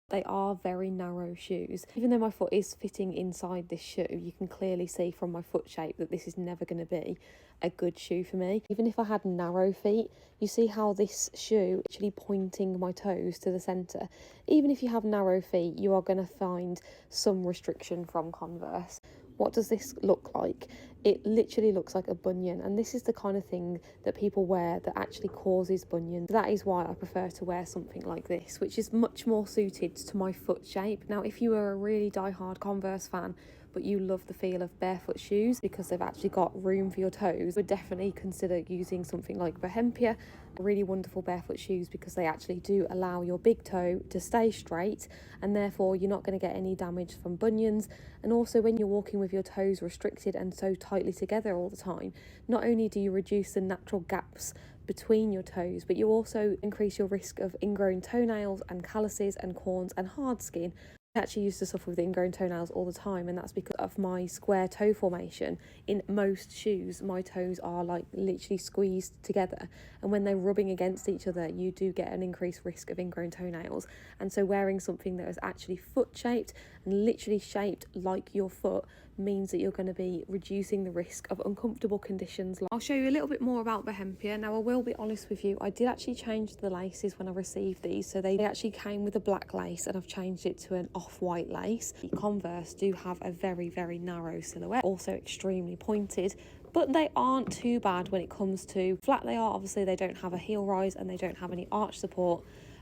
They are very narrow shoes. Even though my foot is fitting inside this shoe, you can clearly see from my foot shape that this is never going to be a good shoe for me. Even if I had narrow feet, you see how this shoe is actually pointing my toes to the centre. Even if you have narrow feet, you are going to find some restriction from Converse. What does this look like? It literally looks like a bunion, and this is the kind of thing that people wear that actually causes bunions. That is why I prefer to wear something like this, which is much more suited to my foot shape. Now, if you are a really die-hard Converse fan, but you love the feel of barefoot shoes because they've actually got room for your toes, would definitely consider using something like Barefoot. Really wonderful barefoot shoes because they actually do allow your big toe to stay straight, and therefore you're not going to get any damage from bunions. And also, when you're walking with your toes restricted and so tightly together all the time, not only do you reduce the natural gaps between your toes, but you also increase your risk of ingrown toenails and calluses and corns and hard skin. I actually used to suffer with ingrown toenails all the time, and that's because of my square toe formation. In most shoes, my toes are like literally squeezed together, and when they're rubbing against each other, you do get an increased risk of ingrown toenails. And so wearing something that is actually foot shaped and literally shaped like your foot means that you're going to be reducing the risk of uncomfortable conditions. I'll show you a little bit more about Barefoot. Now, I will be honest with you, I did actually change the laces when I received these, so they actually came with a black lace, and I've changed it to an off-white lace. The Converse do have a very narrow silhouette, also extremely pointed, but they aren't too bad when it comes to flat they are. Obviously, they don't have a heel rise and they don't have any arch support.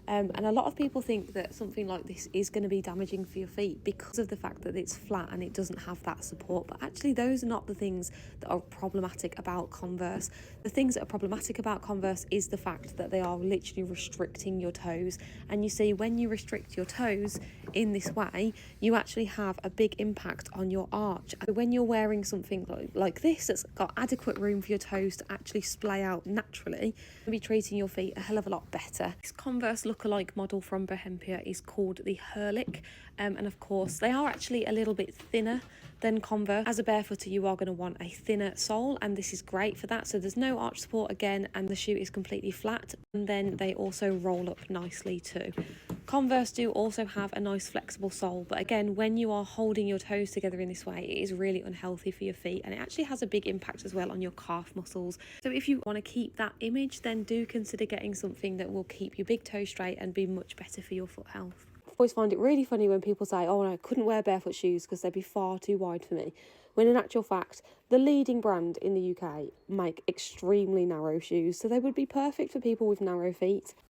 And a lot of people think that something like this is going to be damaging for your feet because of the fact that it's flat and it doesn't have that support. But actually, those are not the things that are problematic about Converse. The things that are problematic about Converse is the fact that they are literally restricting your toes. And you see, when you restrict your toes in this way, you actually have a big impact on your arch. And when you're wearing something like this that's got adequate room for your toes to actually splay out naturally, you'll be treating your feet a hell of a lot better. This Converse lookalike model from Barefoot is called the Hurlick, and of course they are actually a little bit thinner than Converse. As a barefooter, you are going to want a thinner sole, and this is great for that. So there's no arch support again, and the shoe is completely flat, and then they also roll up nicely too. Converse do also have a nice flexible sole, but again, when you are holding your toes together in this way, it is really unhealthy for your feet, and it actually has a big impact as well on your calf muscles. So if you want to keep that image, then do consider getting something that will keep your big toe straight and be much better for your foot health. I always find it really funny when people say, oh, no, I couldn't wear barefoot shoes because they'd be far too wide for me, when in actual fact, the leading brand in the UK make extremely narrow shoes, so they would be perfect for people with narrow feet.